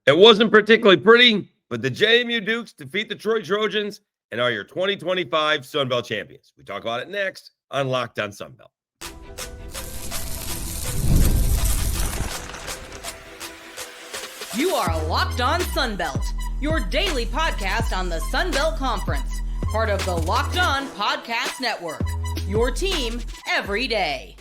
It wasn't particularly pretty, but the JMU Dukes defeat the Troy Trojans and are your 2025 Sun Belt champions. We talk about it next on Locked On Sun Belt. You are Locked On Sun Belt, your daily podcast on the Sun Belt Conference, part of the Locked On Podcast Network, your team every day.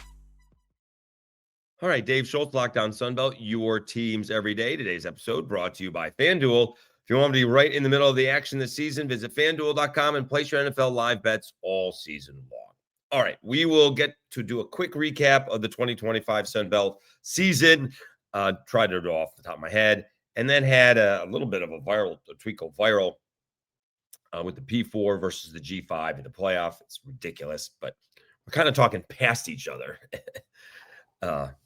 All right, Dave Schultz, Locked On Sun Belt, your teams every day. Today's episode brought to you by FanDuel. If you want to be right in the middle of the action this season, visit FanDuel.com and place your NFL live bets all season long. All right, we will get to do a quick recap of the 2025 Sun Belt season. Tried to do it off the top of my head, and then had a little bit of a tweakle viral with the P4 versus the G5 in the playoff. It's ridiculous, but we're kind of talking past each other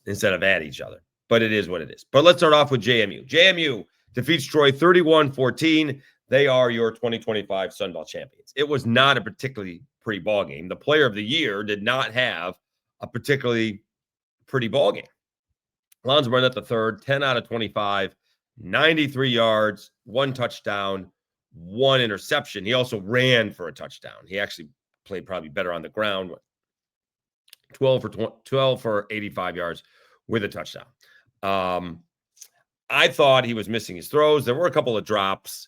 instead of at each other. But it is what it is. But let's start off with JMU. JMU defeats Troy 31-14. They are your 2025 Sun Belt champions. It was not a particularly pretty ball game. The player of the year did not have a particularly pretty ball game. Alonzo Barnett III, 10 out of 25, 93 yards, 1 touchdown, 1 interception. He also ran for a touchdown. He actually played probably better on the ground. 12 for 85 yards with a touchdown. I thought he was missing his throws. There were a couple of drops.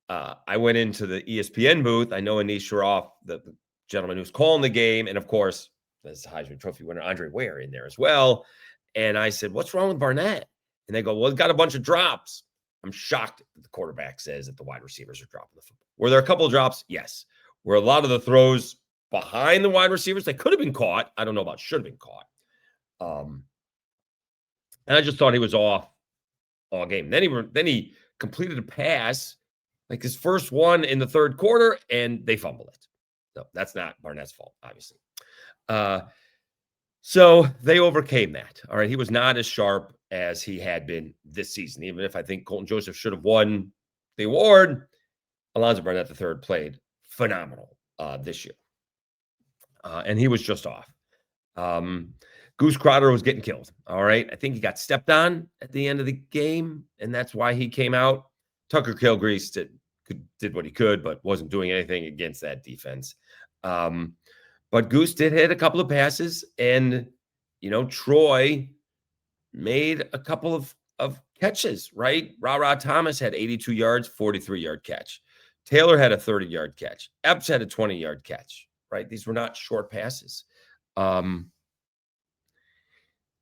I went into the ESPN booth. I know Anish Shroff, the gentleman who's calling the game, and of course, there's Heisman Trophy winner Andre Ware in there as well. And I said, "What's wrong with Barnett?" And they go, "Well, he's got a bunch of drops." I'm shocked that the quarterback says that the wide receivers are dropping the football. Were there a couple of drops? Yes. Were a lot of the throws behind the wide receivers? They could have been caught. I don't know about should have been caught. And I just thought he was off all game. Then he completed a pass, like his first one in the third quarter, and they fumbled it. No, that's not Barnett's fault, obviously. So they overcame that. All right, he was not as sharp as he had been this season. Even if I think Colton Joseph should have won the award, Alonzo Barnett III played phenomenal this year. And he was just off. Goose Crowder was getting killed. All right. I think he got stepped on at the end of the game, and that's why he came out. Tucker Kilgrease did what he could, but wasn't doing anything against that defense. But Goose did hit a couple of passes, and, Troy made a couple of catches, right? Ra Thomas had 82 yards, 43-yard catch. Taylor had a 30-yard catch. Epps had a 20-yard catch, right? These were not short passes.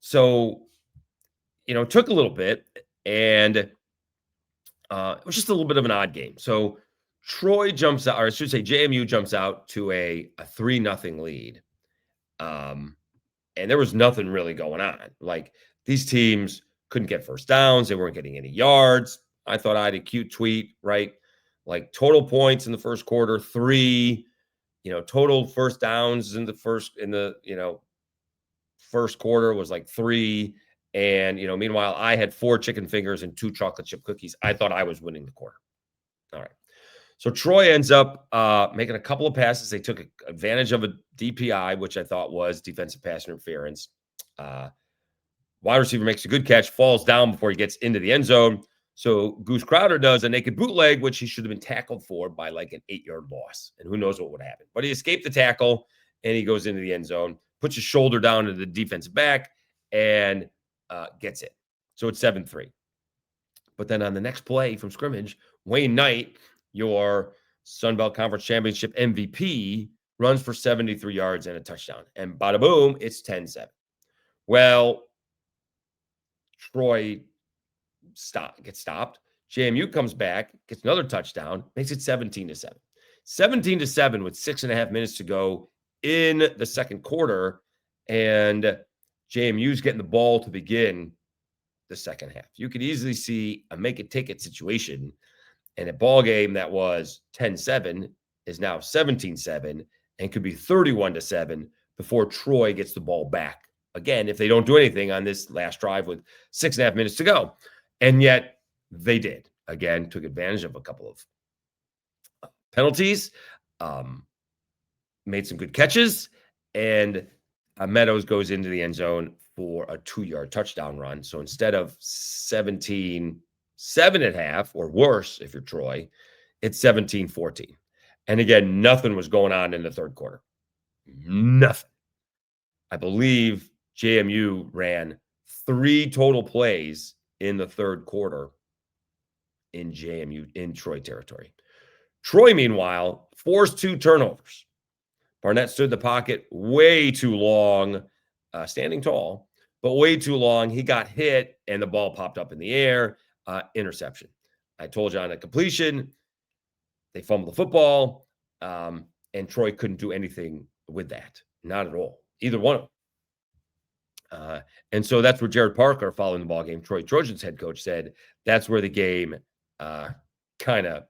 So, it took a little bit, and it was just a little bit of an odd game. So Troy jumps out, or I should say JMU jumps out to a 3-0 lead. And there was nothing really going on. Like, these teams couldn't get first downs. They weren't getting any yards. I thought I had a cute tweet, right? Like, total points in the first quarter, 3, total first downs in the first quarter was like 3. And, meanwhile, I had 4 chicken fingers and 2 chocolate chip cookies. I thought I was winning the quarter. All right. So Troy ends up making a couple of passes. They took advantage of a DPI, which I thought was defensive pass interference. Wide receiver makes a good catch, falls down before he gets into the end zone. So Goose Crowder does a naked bootleg, which he should have been tackled for by like an 8-yard loss. And who knows what would happen. But he escaped the tackle, and he goes into the end zone, puts his shoulder down to the defensive back, and gets it. So it's 7-3. But then on the next play from scrimmage, Wayne Knight, your Sun Belt Conference Championship MVP, runs for 73 yards and a touchdown. And bada boom, it's 10-7. Well, Troy gets stopped. JMU comes back, gets another touchdown, makes it 17-7. 17-7 with 6.5 minutes to go in the second quarter. And JMU's getting the ball to begin the second half. You could easily see a make-it-take-it situation. And a ball game that was 10-7 is now 17-7 and could be 31-7 before Troy gets the ball back again if they don't do anything on this last drive with 6.5 minutes to go. And yet they did. Again, took advantage of a couple of penalties, made some good catches, and Meadows goes into the end zone for a 2-yard touchdown run. So instead of 17-7, 7 at half, or worse if you're Troy, it's 17-14. And again, nothing was going on in the third quarter. Nothing. I believe JMU ran 3 total plays in the third quarter in JMU, in Troy territory. Troy, meanwhile, forced 2 turnovers. Barnett stood in the pocket way too long, standing tall, but way too long. He got hit, and the ball popped up in the air. Interception. I told you on a completion, they fumbled the football, and Troy couldn't do anything with that. Not at all. Either one of them. And so that's where Jared Parker, following the ball game, Troy Trojans head coach, said that's where the game kind of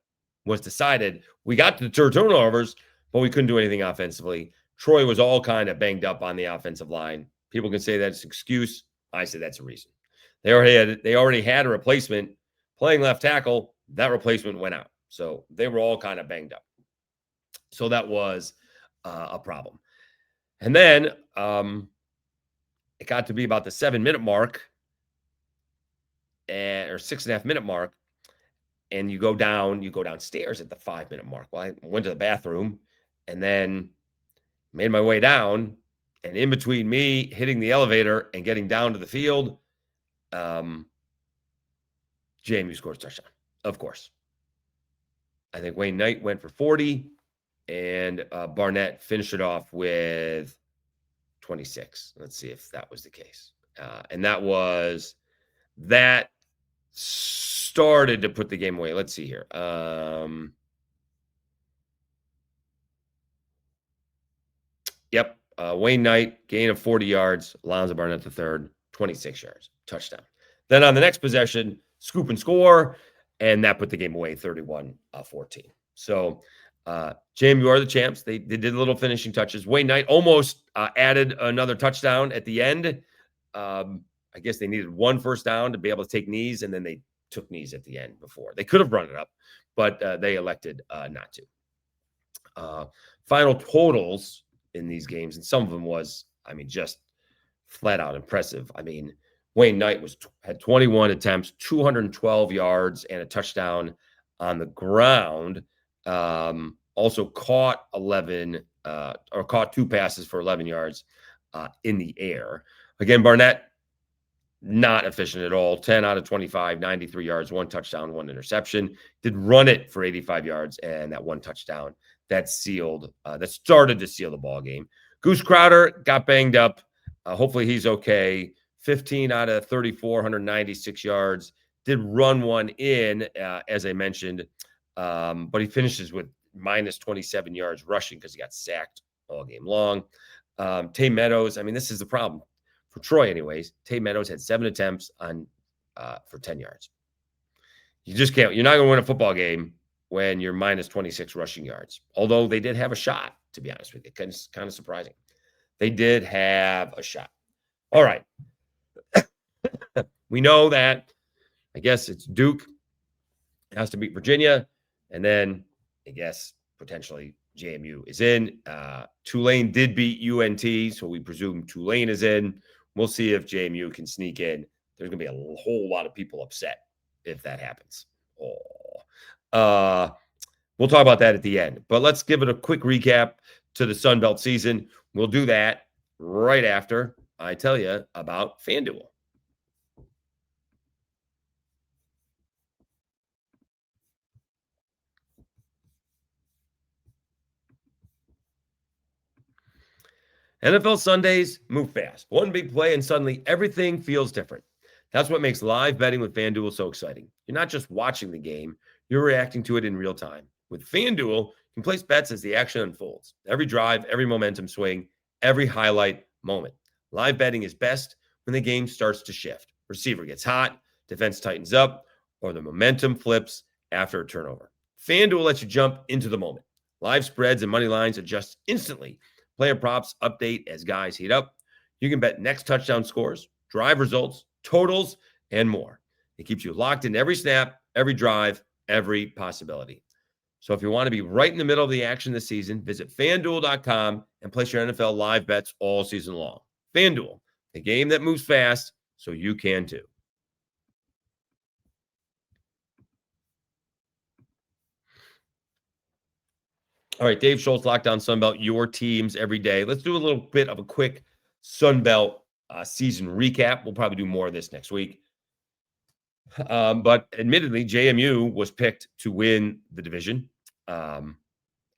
was decided. We got to the turnovers, but we couldn't do anything offensively. Troy was all kind of banged up on the offensive line. People can say that's an excuse. I say that's a reason. They already had a replacement playing left tackle. That replacement went out. So they were all kind of banged up. So that was a problem. And then it got to be about the 7-minute mark, or 6.5-minute mark. And you go downstairs at the 5-minute mark. Well, I went to the bathroom and then made my way down. And in between me hitting the elevator and getting down to the field, JMU scores a touchdown, of course. I think Wayne Knight went for 40, and Barnett finished it off with 26. Let's see if that was the case. And that started to put the game away. Let's see here. Yep. Wayne Knight, gain of 40 yards. Alonzo Barnett III, 26 yards. Touchdown. Then on the next possession, scoop and score, and that put the game away 31-14. So JMU are the champs. They did little finishing touches. Wayne Knight almost added another touchdown at the end. I guess they needed 1 first down to be able to take knees, and then they took knees at the end before. They could have run it up, but they elected not to. Final totals in these games, and some of them was, just flat out impressive. Wayne Knight had 21 attempts, 212 yards, and a touchdown on the ground. Also caught 2 passes for 11 yards in the air. Again, Barnett, not efficient at all. 10 out of 25, 93 yards, 1 touchdown, 1 interception. Did run it for 85 yards and that 1 touchdown that started to seal the ball game. Goose Crowder got banged up. Hopefully he's okay. 15 out of 34, 196 yards. Did run 1 in, as I mentioned, but he finishes with minus 27 yards rushing because he got sacked all game long. Tay Meadows, this is the problem. For Troy, anyways, Tay Meadows had 7 attempts for 10 yards. You just can't. You're not going to win a football game when you're minus 26 rushing yards. Although they did have a shot, to be honest with you. It's kind of surprising. They did have a shot. All right. We know that, I guess it's Duke has to beat Virginia, and then I guess potentially JMU is in. Tulane did beat UNT, so we presume Tulane is in. We'll see if JMU can sneak in. There's going to be a whole lot of people upset if that happens. We'll talk about that at the end. But let's give it a quick recap to the Sun Belt season. We'll do that right after I tell you about FanDuel. NFL Sundays move fast. One big play and suddenly everything feels different. That's what makes live betting with FanDuel so exciting. You're not just watching the game, you're reacting to it in real time. With FanDuel, you can place bets as the action unfolds. Every drive, every momentum swing, every highlight moment. Live betting is best when the game starts to shift. Receiver gets hot, defense tightens up, or the momentum flips after a turnover. FanDuel lets you jump into the moment. Live spreads and money lines adjust instantly. Player props update as guys heat up. You can bet next touchdown scores, drive results, totals, and more. It keeps you locked in every snap, every drive, every possibility. So if you want to be right in the middle of the action this season, visit FanDuel.com and place your NFL live bets all season long. FanDuel, the game that moves fast, so you can too. All right, Dave Schultz, Lockdown Sunbelt, your teams every day. Let's do a little bit of a quick Sunbelt season recap. We'll probably do more of this next week. But admittedly, JMU was picked to win the division. And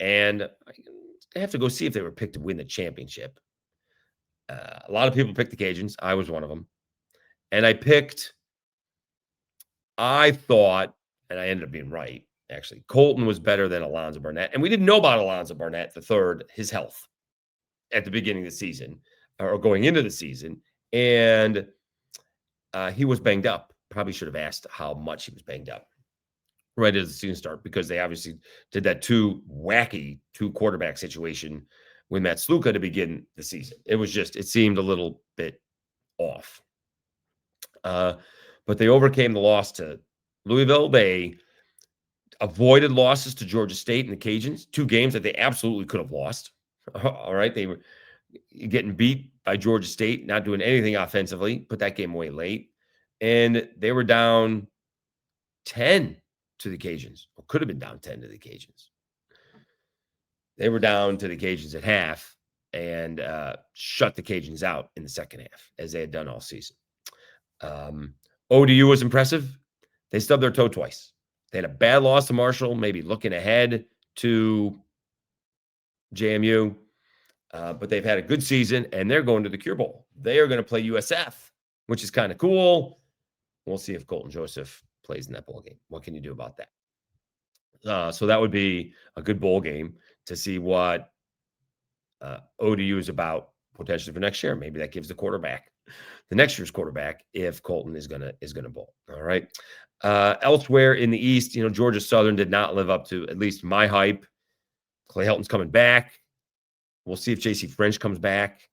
I have to go see if they were picked to win the championship. A lot of people picked the Cajuns. I was one of them. And I thought, and I ended up being right, actually, Colton was better than Alonzo Barnett. And we didn't know about Alonzo Barnett III, his health at the beginning of the season or going into the season. And he was banged up. Probably should have asked how much he was banged up right as the season start, because they obviously did that two quarterback situation with Matt Sluka to begin the season. It seemed a little bit off. But they overcame the loss to Louisville. They avoided losses to Georgia State and the Cajuns, 2 games that they absolutely could have lost. All right. They were getting beat by Georgia State, not doing anything offensively, put that game away late. And they were down 10 to the Cajuns, or could have been down 10 to the Cajuns. They were down to the Cajuns at half and shut the Cajuns out in the second half, as they had done all season. ODU was impressive. They stubbed their toe twice. They had a bad loss to Marshall, maybe looking ahead to JMU. But they've had a good season, and they're going to the Cure Bowl. They are going to play USF, which is kind of cool. We'll see if Colton Joseph plays in that bowl game. What can you do about that? So that would be a good bowl game to see what ODU is about potentially for next year. Maybe that gives the next year's quarterback, if Colton is gonna bowl. All right. Elsewhere in the East, Georgia Southern did not live up to at least my hype. Clay Helton's coming back. We'll see if J.C. French comes back.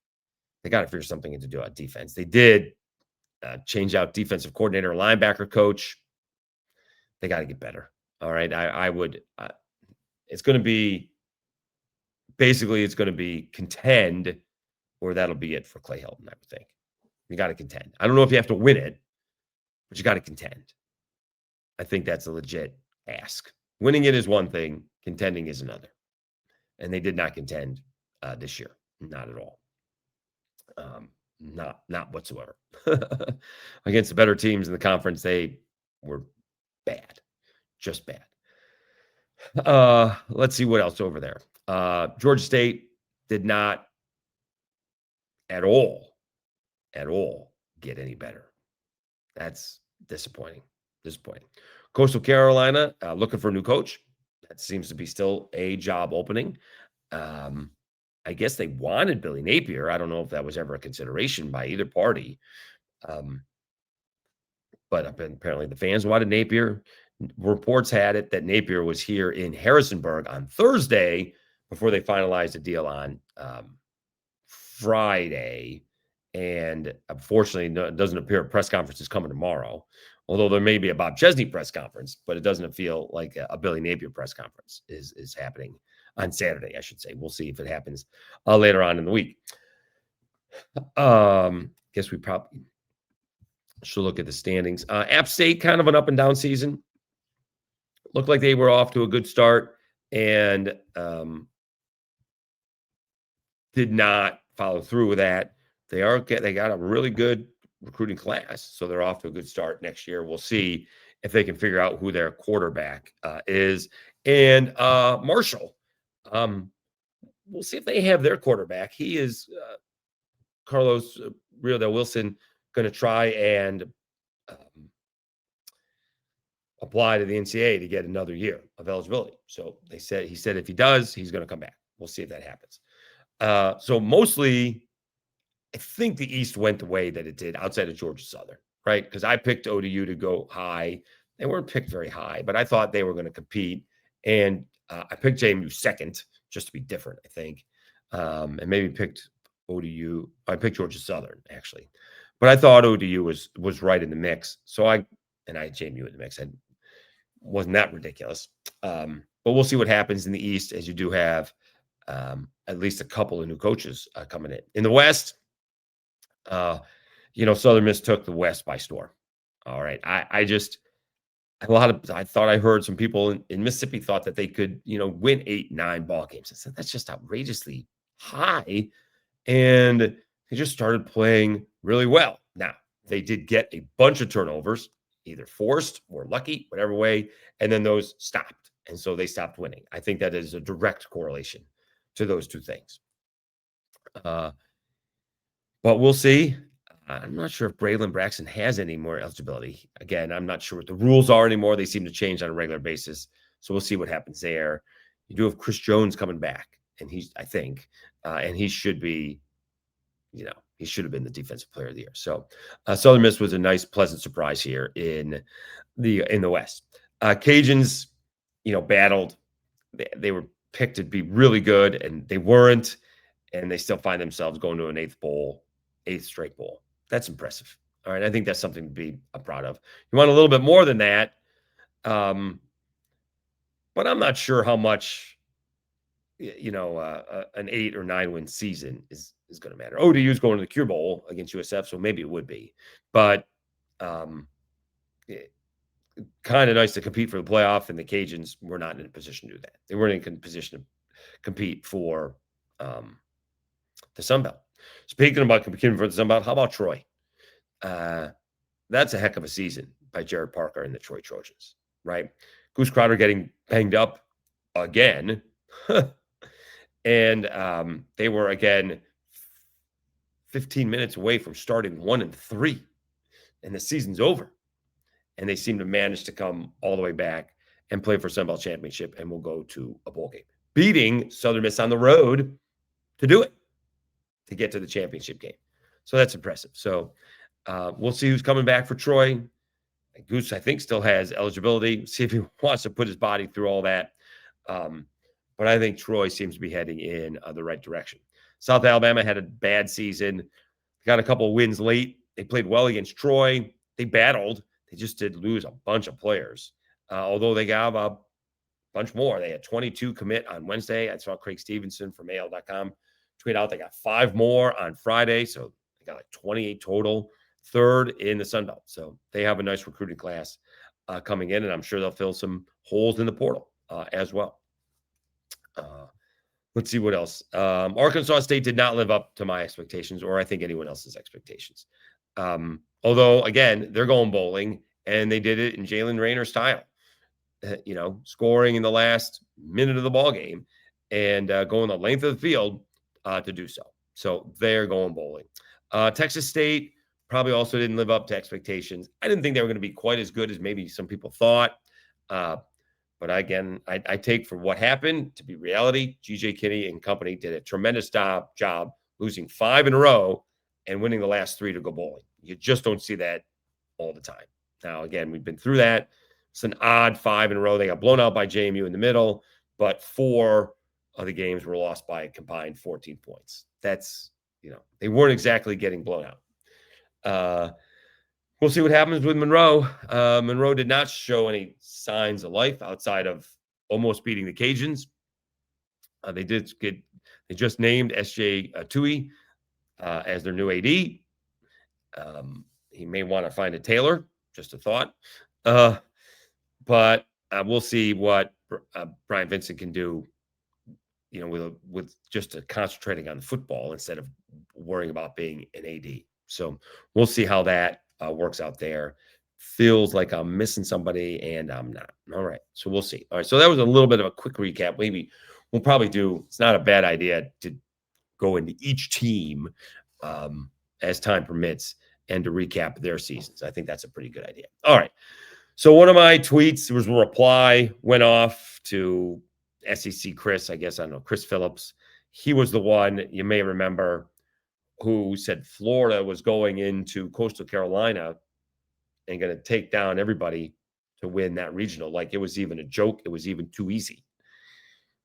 They got to figure something to do on defense. They did change out defensive coordinator, linebacker coach. They got to get better. All right. It's going to be contend, or that'll be it for Clay Helton, I would think. You got to contend. I don't know if you have to win it, but you got to contend. I think that's a legit ask. Winning it is one thing. Contending is another. And they did not contend this year. Not at all. Not whatsoever. Against the better teams in the conference, they were bad. Just bad. Let's see what else over there. Georgia State did not at all get any better. That's disappointing. Coastal Carolina looking for a new coach. That seems to be still a job opening. I guess they wanted Billy Napier. I don't know if that was ever a consideration by either party. But apparently the fans wanted Napier. Reports had it that Napier was here in Harrisonburg on Thursday before they finalized a deal on Friday. And unfortunately, it doesn't appear a press conference is coming tomorrow, although there may be a Bob Chesney press conference, but it doesn't feel like a Billy Napier press conference is happening on Saturday, I should say. We'll see if it happens later on in the week. Guess we probably should look at the standings. App State, kind of an up and down season. Looked like they were off to a good start and did not follow through with that. They got a really good recruiting class, so they're off to a good start next year. We'll see if they can figure out who their quarterback is. And Marshall, we'll see if they have their quarterback. He is Carlos Rio del Wilson, going to try and apply to the NCAA to get another year of eligibility. So he said if he does, he's going to come back. We'll see if that happens. So mostly, I think the East went the way that it did outside of Georgia Southern, right? Because I picked ODU to go high. They weren't picked very high, but I thought they were going to compete. And I picked JMU second, just to be different, I think. And maybe picked ODU. I picked Georgia Southern, actually. But I thought ODU was right in the mix. So I had JMU in the mix. It wasn't that ridiculous. But we'll see what happens in the East, as you do have at least a couple of new coaches coming in. In the West, Southern Miss took the West by storm. All right. I thought I heard some people in Mississippi thought that they could, win 8, 9 ball games. I said, that's just outrageously high. And they just started playing really well. Now, they did get a bunch of turnovers, either forced or lucky, whatever way, and then those stopped. And so they stopped winning. I think that is a direct correlation to those two things. But we'll see. I'm not sure if Braylon Braxton has any more eligibility. Again, I'm not sure what the rules are anymore. They seem to change on a regular basis. So we'll see what happens there. You do have Chris Jones coming back, and I think, and he should be, he should have been the defensive player of the year. So Southern Miss was a nice, pleasant surprise here in the West. Cajuns, battled. They were picked to be really good, and they weren't, and they still find themselves going to an eighth straight bowl. That's impressive. All right. I think that's something to be proud of. You want a little bit more than that. But I'm not sure how much, an 8 or 9 win season is going to matter. ODU's going to the Cure Bowl against USF, so maybe it would be. But kind of nice to compete for the playoff, and the Cajuns were not in a position to do that. They weren't in a position to compete for the Sun Belt. Speaking about competing for the Sun Belt, how about Troy? That's a heck of a season by Jared Parker and the Troy Trojans, right? Goose Crowder getting banged up again. And they were, again, 15 minutes away from starting 1-3. And the season's over. And they seem to manage to come all the way back and play for Sun Belt Championship, and will go to a bowl game, beating Southern Miss on the road to do it, to get to the championship game. So that's impressive. So we'll see who's coming back for Troy. Goose, I think, still has eligibility. See if he wants to put his body through all that. But I think Troy seems to be heading in the right direction. South Alabama had a bad season. Got a couple of wins late. They played well against Troy. They battled. They just did lose a bunch of players. Although they got a bunch more. They had 22 commit on Wednesday. I saw Craig Stevenson from AL.com tweet out they got 5 more on Friday. So they got like 28 total, third in the Sun Belt. So they have a nice recruiting class coming in, and I'm sure they'll fill some holes in the portal as well. Let's see what else. Arkansas State did not live up to my expectations, or I think anyone else's expectations. Although, again, they're going bowling, and they did it in Jalen Rayner style. Scoring in the last minute of the ball game and going the length of the field to do so. So they're going bowling. Texas State probably also didn't live up to expectations. I didn't think they were going to be quite as good as maybe some people thought. But again, I take for what happened to be reality. G.J. Kinney and company did a tremendous job losing 5 in a row and winning the last 3 to go bowling. You just don't see that all the time. Now, again, we've been through that. It's an odd 5 in a row. They got blown out by JMU in the middle, but 4 of the games were lost by a combined 14 points. That's, they weren't exactly getting blown out. We'll see what happens with Monroe. Monroe did not show any signs of life outside of almost beating the Cajuns. They just named S.J. Tui as their new AD. He may want to find a tailor, just a thought. But we'll see what Brian Vincent can do, with just concentrating on the football instead of worrying about being an AD. So we'll see how that works out there. Feels like I'm missing somebody, and I'm not. All right, so we'll see. All right, so that was a little bit of a quick recap. Maybe we'll probably do. It's not a bad idea to go into each team as time permits and to recap their seasons. I think that's a pretty good idea. All right. So one of my tweets, there was a reply, went off to SEC Chris, I guess, I don't know, Chris Phillips. He was the one, you may remember, who said Florida was going into Coastal Carolina and going to take down everybody to win that regional. Like it was even a joke. It was even too easy.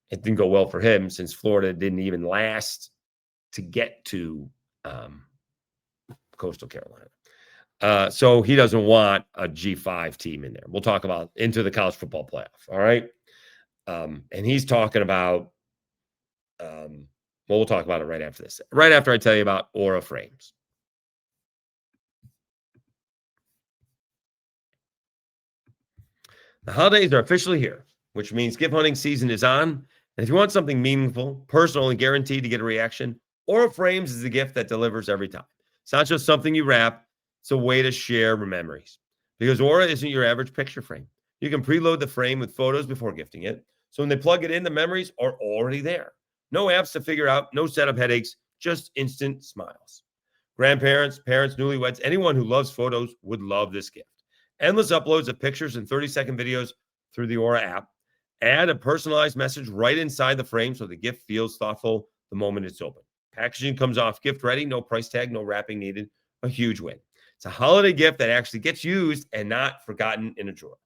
It didn't go well for him since Florida didn't even last to get to Coastal Carolina. So he doesn't want a G5 team in there. We'll talk about into the college football playoff. All right. And he's talking about, we'll talk about it right after this, right after I tell you about Aura Frames. The holidays are officially here, which means gift hunting season is on. And if you want something meaningful, personal, and guaranteed to get a reaction, Aura Frames is the gift that delivers every time. It's not just something you wrap, it's a way to share memories. Because Aura isn't your average picture frame. You can preload the frame with photos before gifting it. So when they plug it in, the memories are already there. No apps to figure out, no setup headaches, just instant smiles. Grandparents, parents, newlyweds, anyone who loves photos would love this gift. Endless uploads of pictures and 30-second videos through the Aura app. Add a personalized message right inside the frame so the gift feels thoughtful the moment it's open. Packaging comes off gift ready, no price tag, no wrapping needed. A huge win. It's a holiday gift that actually gets used and not forgotten in a drawer.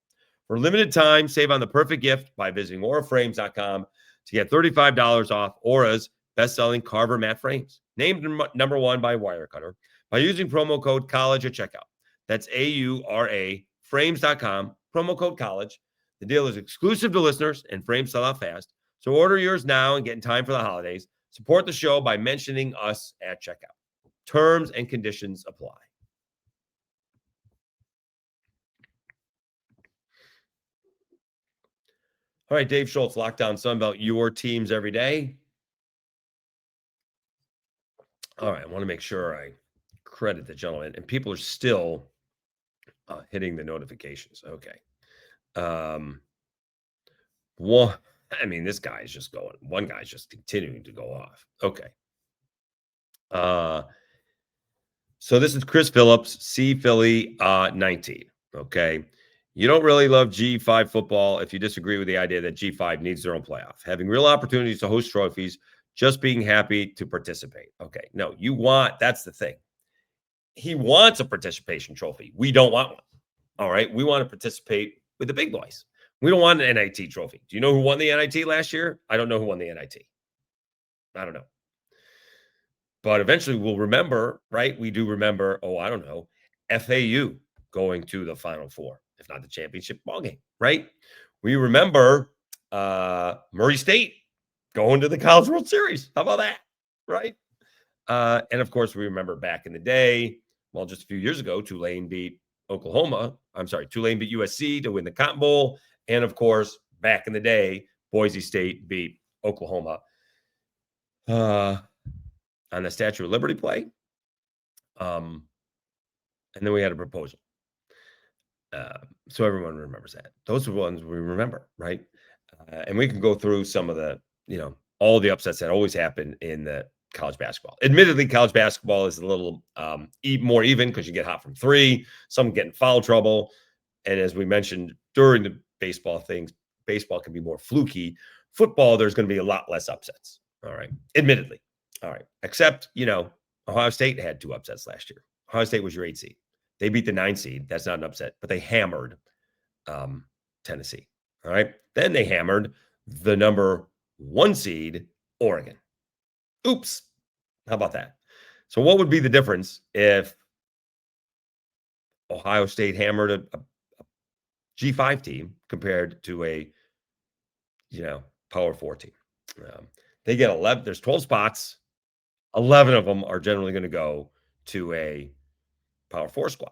For a limited time, save on the perfect gift by visiting auraframes.com to get $35 off Aura's best-selling Carver matte frames, named number one by Wirecutter, by using promo code COLLEGE at checkout. That's AURA frames.com, promo code COLLEGE. The deal is exclusive to listeners, and frames sell out fast. So order yours now and get in time for the holidays. Support the show by mentioning us at checkout. Terms and conditions apply. All right, Dave Schultz, Lockdown Sunbelt, your teams every day. All right, I want to make sure I credit the gentleman, and people are still hitting the notifications. Okay. This guy is just going. One guy's just continuing to go off. Okay. So this is Chris Phillips, C Philly 19. Okay. You don't really love G5 football if you disagree with the idea that G5 needs their own playoff. Having real opportunities to host trophies, just being happy to participate. Okay. No, that's the thing. He wants a participation trophy. We don't want one. All right. We want to participate with the big boys. We don't want an NIT trophy. Do you know who won the NIT last year? I don't know who won the NIT. I don't know. But eventually we'll remember, right? We do remember, FAU going to the Final Four, if not the championship ballgame, right? We remember Murray State going to the College World Series. How about that, right? And, of course, we remember back in the day, just a few years ago, Tulane beat USC to win the Cotton Bowl. And, of course, back in the day, Boise State beat Oklahoma on the Statue of Liberty play. And then we had a proposal. So everyone remembers that. Those are the ones we remember, right? And we can go through some of the, all the upsets that always happen in the college basketball. Admittedly, college basketball is a little more even because you get hot from three, some get in foul trouble. And as we mentioned during the baseball things, baseball can be more fluky. Football, there's going to be a lot less upsets. All right. Admittedly. All right. Except, Ohio State had 2 upsets last year. Ohio State was your 8 seed. They beat the 9 seed. That's not an upset, but they hammered Tennessee. All right. Then they hammered the number 1 seed, Oregon. Oops. How about that? So what would be the difference if Ohio State hammered a G5 team compared to a, Power 4 team? They get 11. There's 12 spots. 11 of them are generally going to go to a Power 4 squad.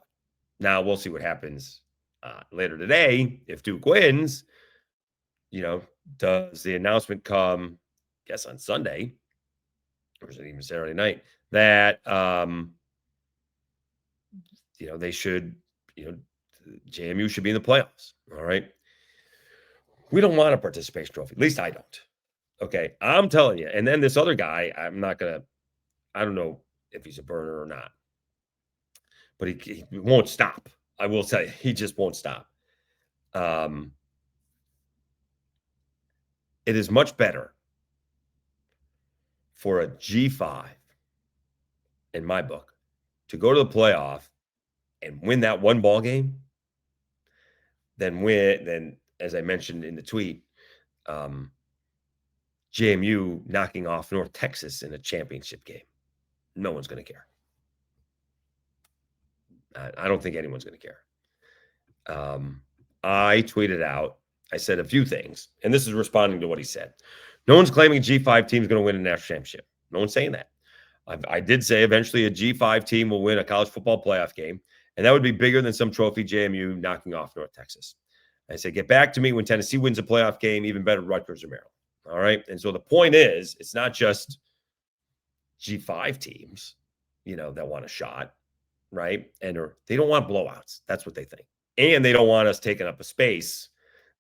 Now we'll see what happens later today. If Duke wins, does the announcement come, I guess, on Sunday, or is it even Saturday night, that, they should, JMU should be in the playoffs. All right. We don't want a participation trophy. At least I don't. Okay. I'm telling you. And then this other guy, I don't know if he's a burner or not, but he won't stop. I will tell you, he just won't stop. It is much better for a G5, in my book, to go to the playoff and win that one ball game than, as I mentioned in the tweet, JMU knocking off North Texas in a championship game. No one's going to care. I don't think anyone's going to care. I tweeted out, I said a few things, and this is responding to what he said. No one's claiming a G5 team is going to win a national championship. No one's saying that. I did say eventually a G5 team will win a college football playoff game, and that would be bigger than some trophy JMU knocking off North Texas. I say, get back to me when Tennessee wins a playoff game, even better, Rutgers or Maryland. All right. And so the point is, it's not just G5 teams, that want a shot, right? They don't want blowouts. That's what they think. And they don't want us taking up a space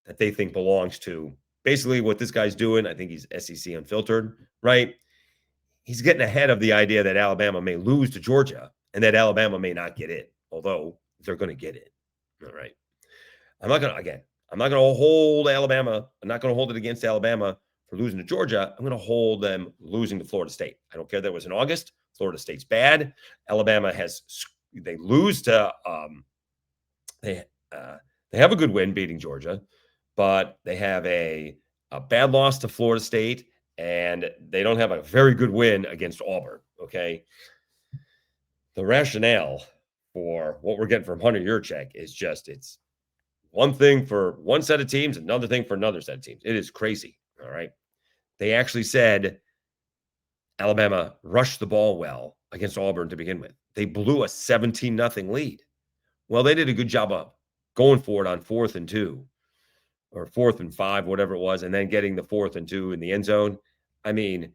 that they think belongs to basically what this guy's doing. I think he's SEC unfiltered, right? He's getting ahead of the idea that Alabama may lose to Georgia and that Alabama may not get in, although they're going to get in. All right. I'm not going to hold Alabama. I'm not going to hold it against Alabama for losing to Georgia. I'm going to hold them losing to Florida State. I don't care that it was in August. Florida State's bad. Alabama they lose to, they have a good win beating Georgia, but they have a bad loss to Florida State, and they don't have a very good win against Auburn, okay? The rationale for what we're getting from Hunter Yurachek is just, it's one thing for one set of teams, another thing for another set of teams. It is crazy, all right? They actually said Alabama rushed the ball well against Auburn to begin with. They blew a 17-0 lead. Well, they did a good job of going for it on 4th and 2 or 4th and 5, whatever it was, and then getting the 4th and 2 in the end zone. I mean,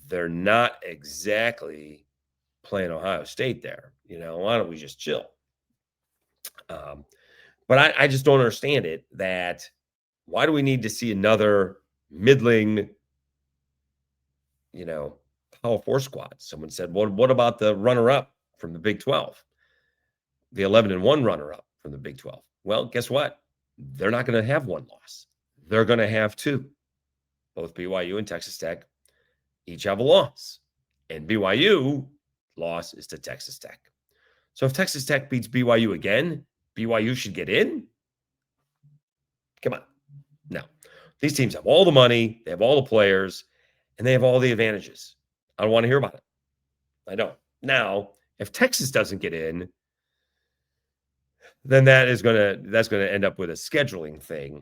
they're not exactly playing Ohio State there. Why don't we just chill? But I just don't understand it, that why do we need to see another middling, Power 4 squad? Someone said, well, what about the runner-up from the Big 12? The 11-1 runner-up from the Big 12. Well, guess what? They're not going to have one loss. They're going to have two. Both BYU and Texas Tech each have a loss. And BYU loss is to Texas Tech. So if Texas Tech beats BYU again, BYU should get in? Come on. No. These teams have all the money, they have all the players, and they have all the advantages. I don't want to hear about it. I don't. Now, if Texas doesn't get in, then that's going to end up with a scheduling thing,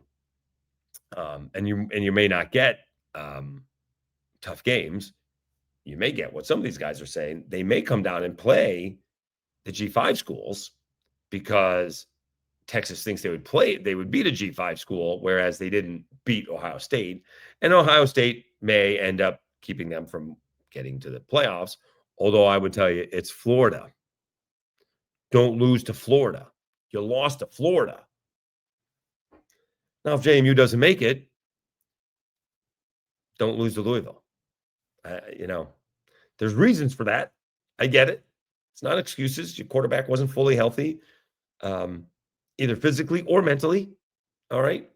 and you may not get tough games. You may get what some of these guys are saying. They may come down and play the G5 schools because Texas thinks they would beat a G5 school, whereas they didn't beat Ohio State, and Ohio State may end up keeping them from getting to the playoffs. Although I would tell you, it's Florida. Don't lose to Florida. You lost to Florida. Now, if JMU doesn't make it, don't lose to Louisville. There's reasons for that. I get it. It's not excuses. Your quarterback wasn't fully healthy, either physically or mentally. All right.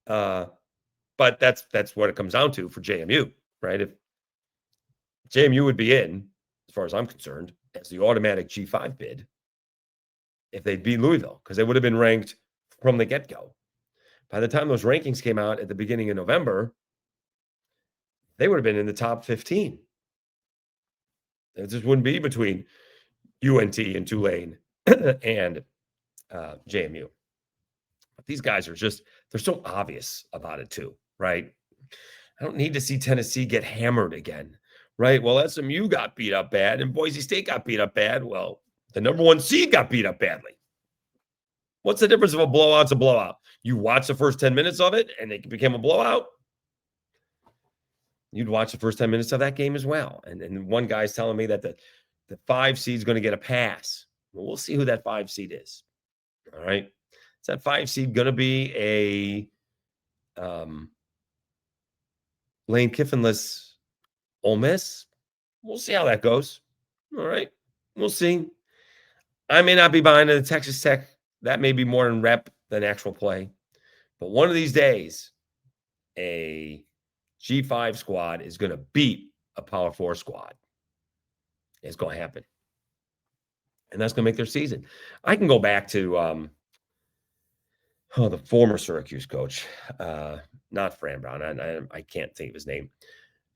But that's what it comes down to for JMU, right? If JMU would be in, as far as I'm concerned, as the automatic G5 bid, if they'd beat Louisville, because they would have been ranked from the get-go. By the time those rankings came out at the beginning of November, they would have been in the top 15. It just wouldn't be between UNT and Tulane and JMU. But these guys are they're so obvious about it too, right? I don't need to see Tennessee get hammered again, right? Well, SMU got beat up bad and Boise State got beat up bad. Well, the number 1 seed got beat up badly. What's the difference if a blowout's a blowout? You watch the first 10 minutes of it and it became a blowout. You'd watch the first 10 minutes of that game as well. And one guy's telling me that the 5 seed's going to get a pass. Well, we'll see who that 5 seed is. All right. Is that 5 seed going to be a Lane Kiffinless Ole Miss? We'll see how that goes. All right. We'll see. I may not be buying into Texas Tech. That may be more in rep than actual play. But one of these days, a G5 squad is going to beat a Power 4 squad. It's going to happen. And that's going to make their season. I can go back to the former Syracuse coach, not Fran Brown. I can't think of his name.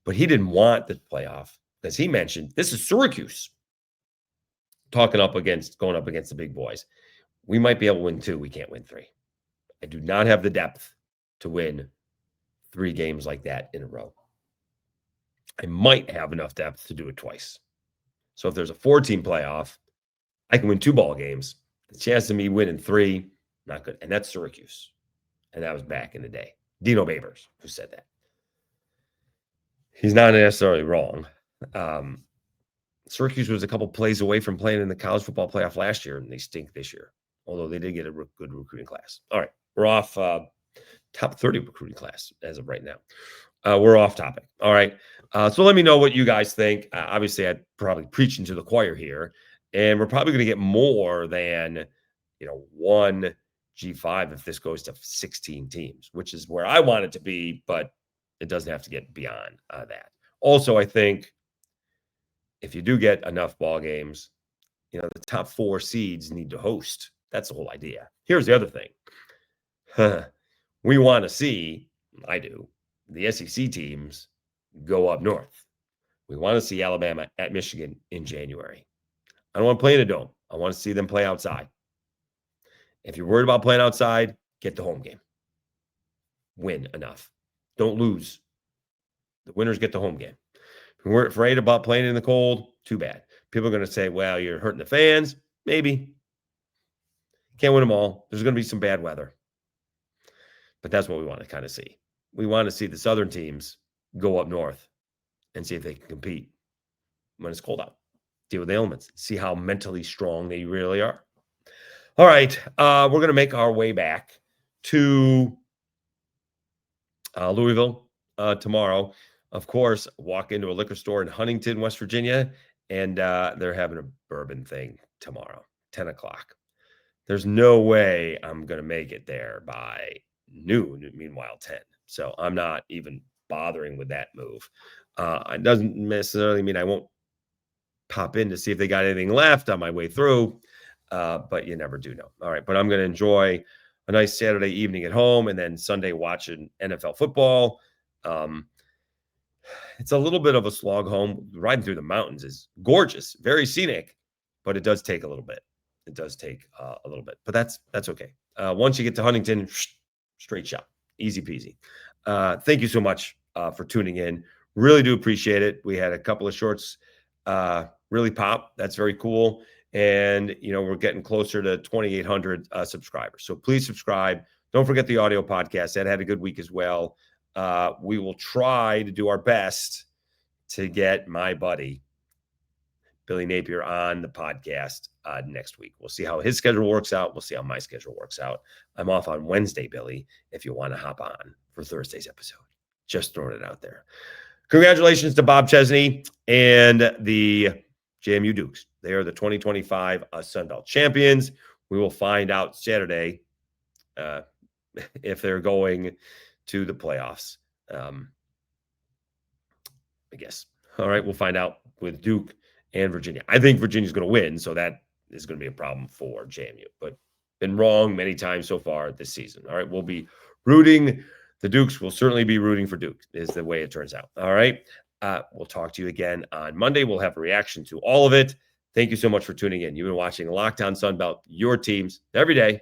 But he didn't want the playoff because he mentioned this is Syracuse going up against the big boys. We might be able to win 2. We can't win 3. I do not have the depth to win 3 games like that in a row. I might have enough depth to do it twice. So if there's a 4-team playoff, I can win 2 ball games. The chance of me winning 3 Not good. And that's Syracuse. And that was back in the day. Dino Babers, who said that. He's not necessarily wrong. Syracuse was a couple plays away from playing in the college football playoff last year, and they stink this year, although they did get a good recruiting class. All right, we're off top 30 recruiting class as of right now. We're off topic. All right, so let me know what you guys think. Obviously, I'd probably preaching to the choir here, and we're probably going to get more than one G5 if this goes to 16 teams, which is where I want it to be, but it doesn't have to get beyond that. Also, I think if you do get enough ball games, the top 4 seeds need to host. That's the whole idea. Here's the other thing. We want to see, I do, the SEC teams go up north. We want to see Alabama at Michigan in January. I don't want to play in a dome. I want to see them play outside. If you're worried about playing outside, get the home game. Win enough. Don't lose. The winners get the home game. If you're afraid about playing in the cold, too bad. People are going to say, well, you're hurting the fans. Maybe. Can't win them all. There's going to be some bad weather. But that's what we want to kind of see. We want to see the Southern teams go up north and see if they can compete when it's cold out. Deal with the elements. See how mentally strong they really are. All right. We're going to make our way back to Louisville tomorrow. Of course, walk into a liquor store in Huntington, West Virginia, and they're having a bourbon thing tomorrow, 10 o'clock. There's no way I'm going to make it there by noon, meanwhile 10. So I'm not even bothering with that move. It doesn't necessarily mean I won't pop in to see if they got anything left on my way through, but you never do know. All right, but I'm going to enjoy a nice Saturday evening at home and then Sunday watching NFL football. It's a little bit of a slog home. Riding through the mountains is gorgeous, very scenic, but it does take a little bit. It does take a little bit, but that's okay. Once you get to Huntington, straight shot, easy peasy. Thank you so much for tuning in. Really do appreciate it. We had a couple of shorts really pop. That's very cool. And, we're getting closer to 2,800 subscribers. So please subscribe. Don't forget the audio podcast. That had a good week as well. We will try to do our best to get my buddy, Billy Napier, on the podcast next week. We'll see how his schedule works out. We'll see how my schedule works out. I'm off on Wednesday, Billy, if you want to hop on for Thursday's episode. Just throwing it out there. Congratulations to Bob Chesney and the JMU Dukes. They are the 2025 Sun Belt champions. We will find out Saturday if they're going to the playoffs. I guess. All right, we'll find out with Duke and Virginia. I think Virginia's going to win, so that is going to be a problem for JMU. But been wrong many times so far this season. All right, we'll be rooting. The Dukes will certainly be rooting for Duke, is the way it turns out. All right. We'll talk to you again on Monday. We'll have a reaction to all of it. Thank you so much for tuning in. You've been watching Locked On Sun Belt, your teams every day,